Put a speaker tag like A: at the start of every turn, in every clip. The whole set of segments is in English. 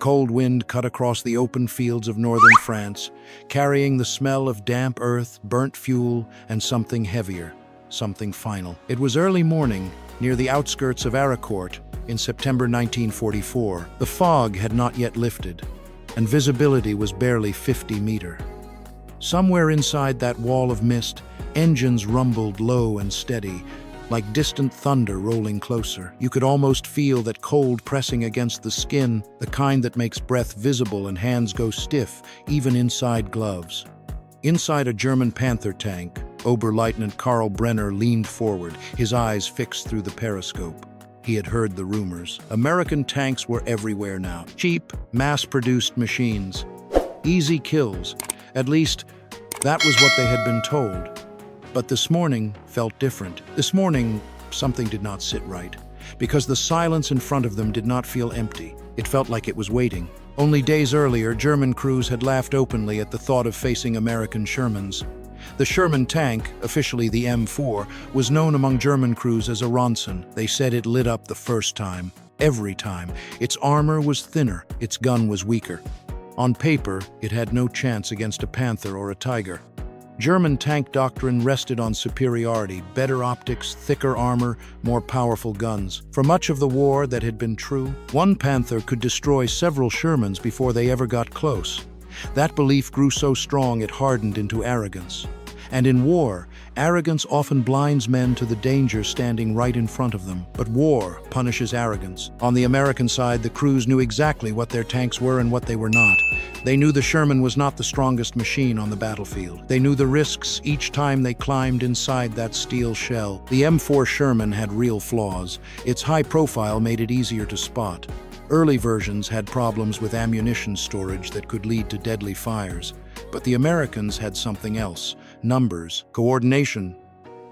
A: cold wind cut across the open fields of northern France, carrying the smell of damp earth, burnt fuel, and something heavier, something final. It was early morning, near the outskirts of Aricourt, in September 1944. The fog had not yet lifted, and visibility was barely 50 meters. Somewhere inside that wall of mist, engines rumbled low and steady, like distant thunder rolling closer. You could almost feel that cold pressing against the skin, the kind that makes breath visible and hands go stiff, even inside gloves. Inside a German Panther tank, Oberleutnant Karl Brenner leaned forward, his eyes fixed through the periscope. He had heard the rumors. American tanks were everywhere now. Cheap, mass-produced machines. Easy kills. At least, that was what they had been told. But this morning felt different. This morning, something did not sit right, because the silence in front of them did not feel empty. It felt like it was waiting. Only days earlier, German crews had laughed openly at the thought of facing American Shermans. The Sherman tank, officially the M4, was known among German crews as a Ronson. They said it lit up the first time, every time. Its armor was thinner, its gun was weaker. On paper, it had no chance against a Panther or a Tiger. German tank doctrine rested on superiority, better optics, thicker armor, more powerful guns. For much of the war that had been true, one Panther could destroy several Shermans before they ever got close. That belief grew so strong it hardened into arrogance. And in war, arrogance often blinds men to the danger standing right in front of them. But war punishes arrogance. On the American side, the crews knew exactly what their tanks were and what they were not. They knew the Sherman was not the strongest machine on the battlefield. They knew the risks each time they climbed inside that steel shell. The M4 Sherman had real flaws. Its high profile made it easier to spot. Early versions had problems with ammunition storage that could lead to deadly fires. But the Americans had something else: numbers, coordination,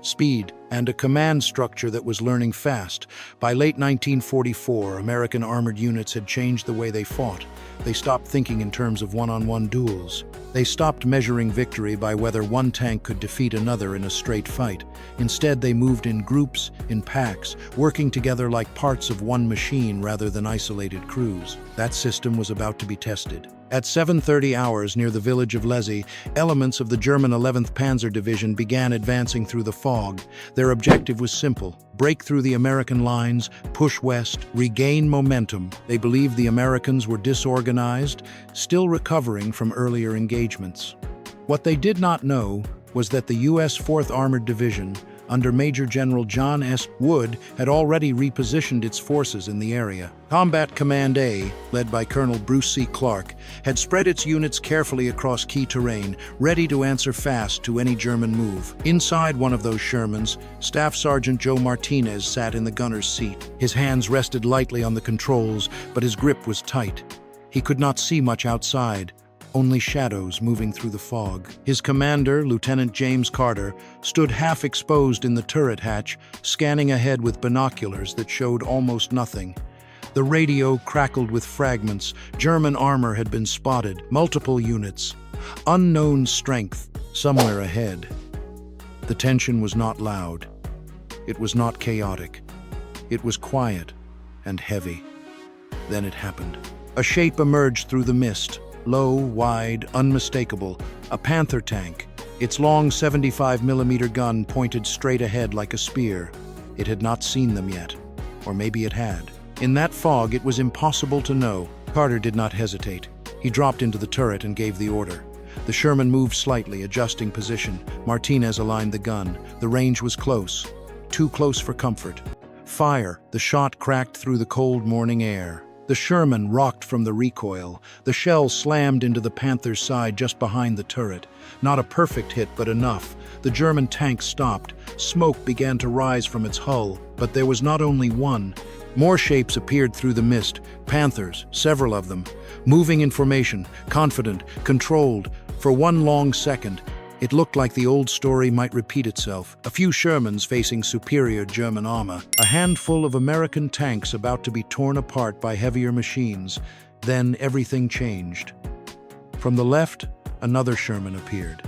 A: speed, and a command structure that was learning fast. By late 1944, American armored units had changed the way they fought. They stopped thinking in terms of one-on-one duels. They stopped measuring victory by whether one tank could defeat another in a straight fight. Instead, they moved in groups, in packs, working together like parts of one machine rather than isolated crews. That system was about to be tested. At 7:30 hours near the village of Lezzy, elements of the German 11th Panzer Division began advancing through the fog. Their objective was simple: break through the American lines, push west, regain momentum. They believed the Americans were disorganized, still recovering from earlier engagements. What they did not know was that the U.S. 4th Armored Division, under Major General John S. Wood, had already repositioned its forces in the area. Combat Command A, led by Colonel Bruce C. Clark, had spread its units carefully across key terrain, ready to answer fast to any German move. Inside one of those Shermans, Staff Sergeant Joe Martinez sat in the gunner's seat. His hands rested lightly on the controls, but his grip was tight. He could not see much outside, only shadows moving through the fog. His commander, Lieutenant James Carter, stood half exposed in the turret hatch, scanning ahead with binoculars that showed almost nothing. The radio crackled with fragments. German armor had been spotted, multiple units. Unknown strength somewhere ahead. The tension was not loud. It was not chaotic. It was quiet and heavy. Then it happened. A shape emerged through the mist. Low, wide, unmistakable, a Panther tank. Its long 75mm gun pointed straight ahead like a spear. It had not seen them yet. Or maybe it had. In that fog, it was impossible to know. Carter did not hesitate. He dropped into the turret and gave the order. The Sherman moved slightly, adjusting position. Martinez aligned the gun. The range was close. Too close for comfort. Fire! The shot cracked through the cold morning air. The Sherman rocked from the recoil. The shell slammed into the Panther's side just behind the turret. Not a perfect hit, but enough. The German tank stopped. Smoke began to rise from its hull. But there was not only one. More shapes appeared through the mist. Panthers, several of them. Moving in formation, confident, controlled. For one long second, it looked like the old story might repeat itself. A few Shermans facing superior German armor. A handful of American tanks about to be torn apart by heavier machines. Then everything changed. From the left, another Sherman appeared.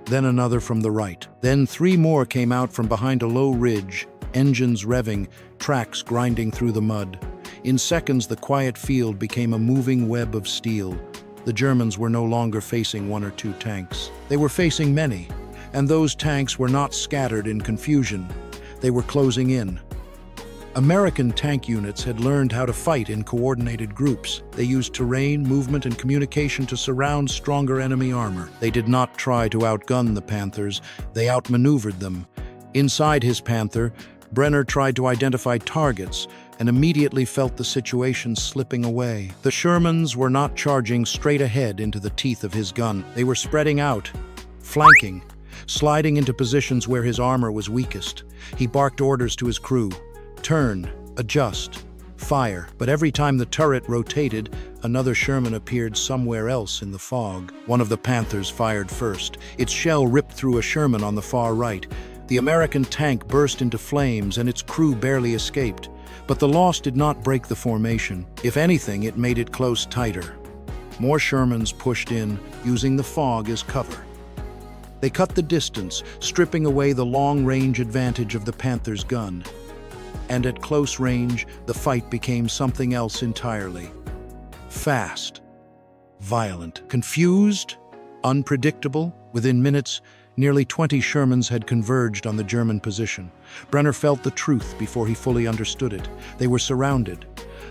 A: Then another from the right. Then 3 more came out from behind a low ridge, engines revving, tracks grinding through the mud. In seconds, the quiet field became a moving web of steel. The Germans were no longer facing one or two tanks. They were facing many, and those tanks were not scattered in confusion. They were closing in. American tank units had learned how to fight in coordinated groups. They used terrain, movement, and communication to surround stronger enemy armor. They did not try to outgun the Panthers, they outmaneuvered them. Inside his Panther, Brenner tried to identify targets and immediately felt the situation slipping away. The Shermans were not charging straight ahead into the teeth of his gun. They were spreading out, flanking, sliding into positions where his armor was weakest. He barked orders to his crew. Turn, adjust, fire. But every time the turret rotated, another Sherman appeared somewhere else in the fog. One of the Panthers fired first. Its shell ripped through a Sherman on the far right. The American tank burst into flames and its crew barely escaped. But the loss did not break the formation. If anything, it made it close tighter. More Shermans pushed in, using the fog as cover. They cut the distance, stripping away the long-range advantage of the Panther's gun. And at close range, the fight became something else entirely. Fast, violent, confused, unpredictable. Within minutes, nearly 20 Shermans had converged on the German position. Brenner felt the truth before he fully understood it. They were surrounded.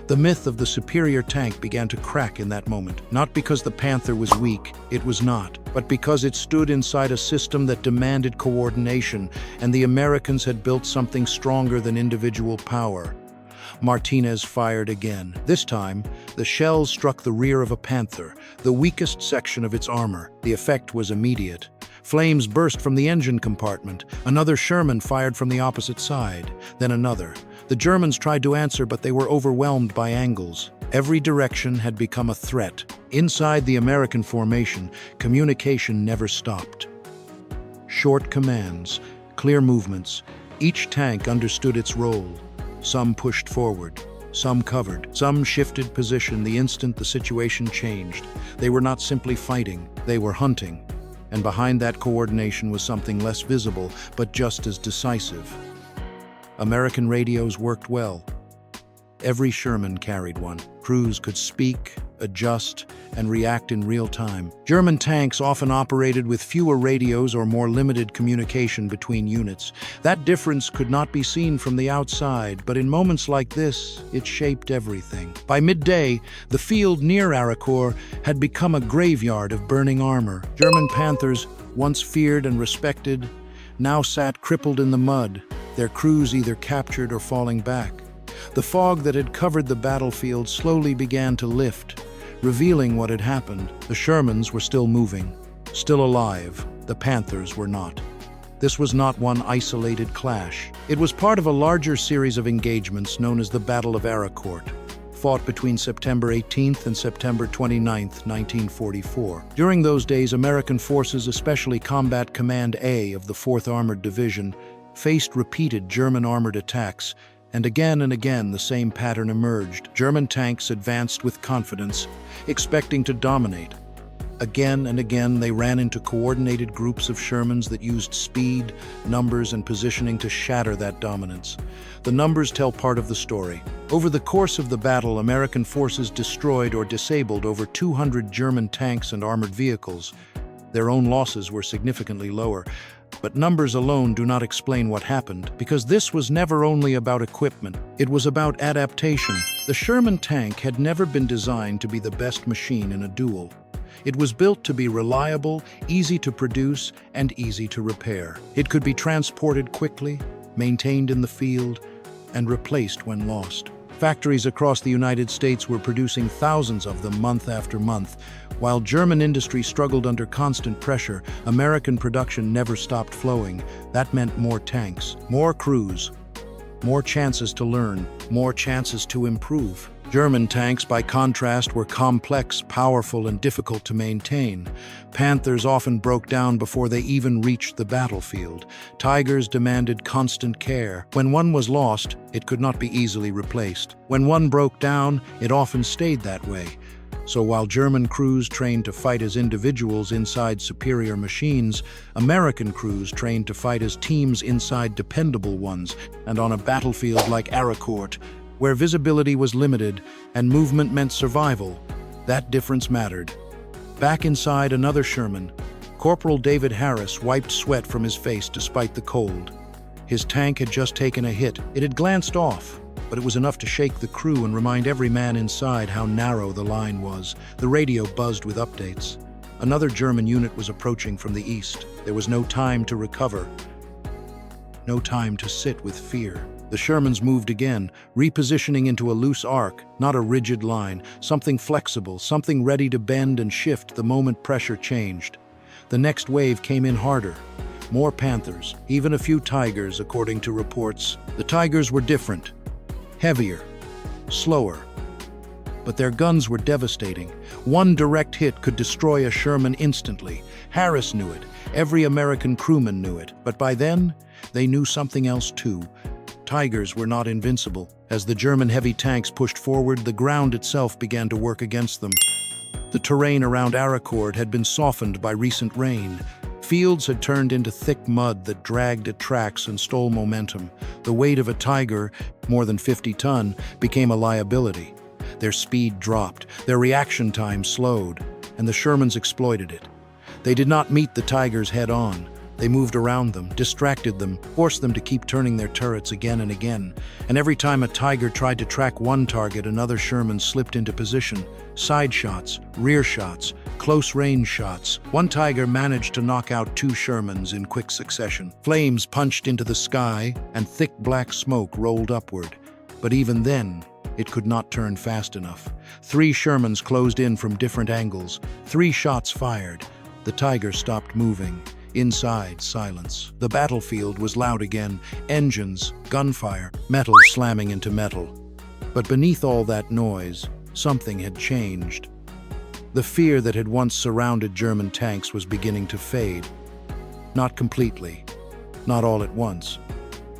A: The myth of the superior tank began to crack in that moment. Not because the Panther was weak, it was not, but because it stood inside a system that demanded coordination, and the Americans had built something stronger than individual power. Martinez fired again. This time, the shells struck the rear of a Panther, the weakest section of its armor. The effect was immediate. Flames burst from the engine compartment. Another Sherman fired from the opposite side, then another. The Germans tried to answer, but they were overwhelmed by angles. Every direction had become a threat. Inside the American formation, communication never stopped. Short commands, clear movements. Each tank understood its role. Some pushed forward, some covered, some shifted position the instant the situation changed. They were not simply fighting, they were hunting. And behind that coordination was something less visible, but just as decisive. American radios worked well. Every Sherman carried one. Crews could speak, adjust, and react in real time. German tanks often operated with fewer radios or more limited communication between units. That difference could not be seen from the outside, but in moments like this, it shaped everything. By midday, the field near Aricourt had become a graveyard of burning armor. German Panthers, once feared and respected, now sat crippled in the mud, their crews either captured or falling back. The fog that had covered the battlefield slowly began to lift, revealing what had happened. The Shermans were still moving, still alive. The Panthers were not. This was not one isolated clash. It was part of a larger series of engagements known as the Battle of Aricourt, fought between September 18th and September 29th, 1944. During those days, American forces, especially Combat Command A of the 4th Armored Division, faced repeated German armored attacks, and again the same pattern emerged. German tanks advanced with confidence, expecting to dominate. Again and again, they ran into coordinated groups of Shermans that used speed, numbers, and positioning to shatter that dominance. The numbers tell part of the story. Over the course of the battle, American forces destroyed or disabled over 200 German tanks and armored vehicles. Their own losses were significantly lower. But numbers alone do not explain what happened, because this was never only about equipment. It was about adaptation. The Sherman tank had never been designed to be the best machine in a duel. It was built to be reliable, easy to produce, and easy to repair. It could be transported quickly, maintained in the field, and replaced when lost. Factories across the United States were producing thousands of them month after month. While German industry struggled under constant pressure, American production never stopped flowing. That meant more tanks, more crews, more chances to learn, more chances to improve. German tanks, by contrast, were complex, powerful, and difficult to maintain. Panthers often broke down before they even reached the battlefield. Tigers demanded constant care. When one was lost, it could not be easily replaced. When one broke down, it often stayed that way. So while German crews trained to fight as individuals inside superior machines, American crews trained to fight as teams inside dependable ones. And on a battlefield like Aricourt, where visibility was limited and movement meant survival, that difference mattered. Back inside another Sherman, Corporal David Harris wiped sweat from his face despite the cold. His tank had just taken a hit. It had glanced off, but it was enough to shake the crew and remind every man inside how narrow the line was. The radio buzzed with updates. Another German unit was approaching from the east. There was no time to recover, no time to sit with fear. The Shermans moved again, repositioning into a loose arc, not a rigid line, something flexible, something ready to bend and shift the moment pressure changed. The next wave came in harder. More Panthers, even a few Tigers, according to reports. The Tigers were different, heavier, slower. But their guns were devastating. One direct hit could destroy a Sherman instantly. Harris knew it. Every American crewman knew it. But by then, they knew something else too. Tigers were not invincible. As the German heavy tanks pushed forward, the ground itself began to work against them. The terrain around Aracord had been softened by recent rain. Fields had turned into thick mud that dragged at tracks and stole momentum. The weight of a Tiger, more than 50 ton, became a liability. Their speed dropped, their reaction time slowed, and the Shermans exploited it. They did not meet the Tigers head-on. They moved around them, distracted them, forced them to keep turning their turrets again and again. And every time a Tiger tried to track one target, another Sherman slipped into position. Side shots, rear shots, close-range shots. One Tiger managed to knock out 2 Shermans in quick succession. Flames punched into the sky, and thick black smoke rolled upward. But even then, it could not turn fast enough. 3 Shermans closed in from different angles. 3 shots fired. The Tiger stopped moving. Inside, silence. The battlefield was loud again. Engines, gunfire, metal slamming into metal. But beneath all that noise, something had changed. The fear that had once surrounded German tanks was beginning to fade. Not completely, not all at once.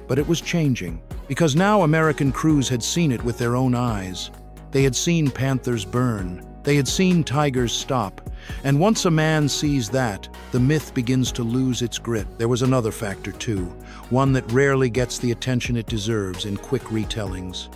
A: But it was changing, because now American crews had seen it with their own eyes. They had seen Panthers burn. They had seen Tigers stop. And once a man sees that, the myth begins to lose its grip. There was another factor too, one that rarely gets the attention it deserves in quick retellings.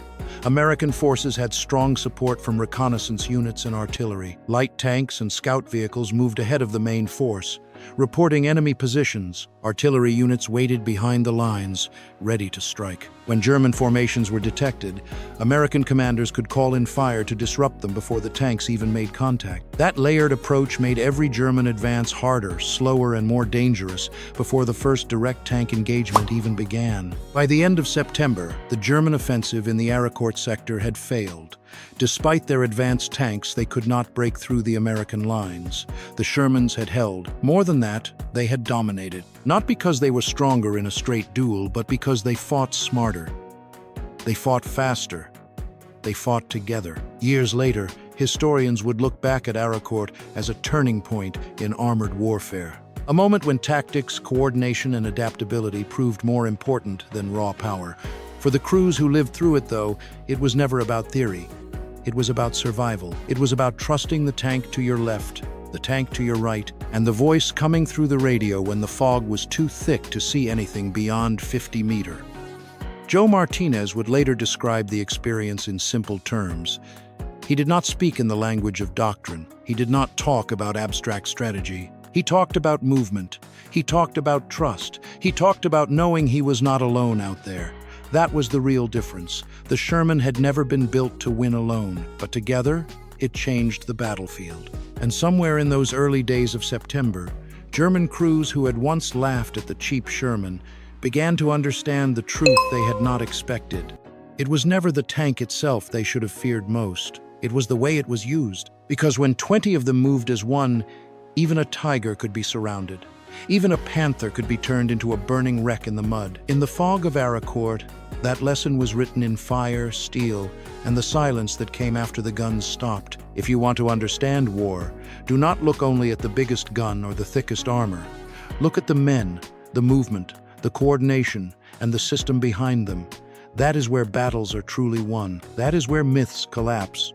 A: American forces had strong support from reconnaissance units and artillery. Light tanks and scout vehicles moved ahead of the main force, reporting enemy positions. Artillery units waited behind the lines, ready to strike. When German formations were detected, American commanders could call in fire to disrupt them before the tanks even made contact. That layered approach made every German advance harder, slower, and more dangerous before the first direct tank engagement even began. By the end of September, the German offensive in the Aracord sector had failed. Despite their advanced tanks, they could not break through the American lines. The Shermans had held. More than that, they had dominated. Not because they were stronger in a straight duel, but because they fought smarter. They fought faster. They fought together. Years later, historians would look back at Aracord as a turning point in armored warfare. A moment when tactics, coordination, and adaptability proved more important than raw power. For the crews who lived through it, though, it was never about theory. It was about survival. It was about trusting the tank to your left, the tank to your right, and the voice coming through the radio when the fog was too thick to see anything beyond 50 meters. Joe Martinez would later describe the experience in simple terms. He did not speak in the language of doctrine. He did not talk about abstract strategy. He talked about movement. He talked about trust. He talked about knowing he was not alone out there. That was the real difference. The Sherman had never been built to win alone, but together, it changed the battlefield. And somewhere in those early days of September, German crews who had once laughed at the cheap Sherman began to understand the truth they had not expected. It was never the tank itself they should have feared most. It was the way it was used. Because when 20 of them moved as one, even a Tiger could be surrounded. Even a Panther could be turned into a burning wreck in the mud. In the fog of Aracord, that lesson was written in fire, steel, and the silence that came after the guns stopped. If you want to understand war, do not look only at the biggest gun or the thickest armor. Look at the men, the movement, the coordination, and the system behind them. That is where battles are truly won. That is where myths collapse.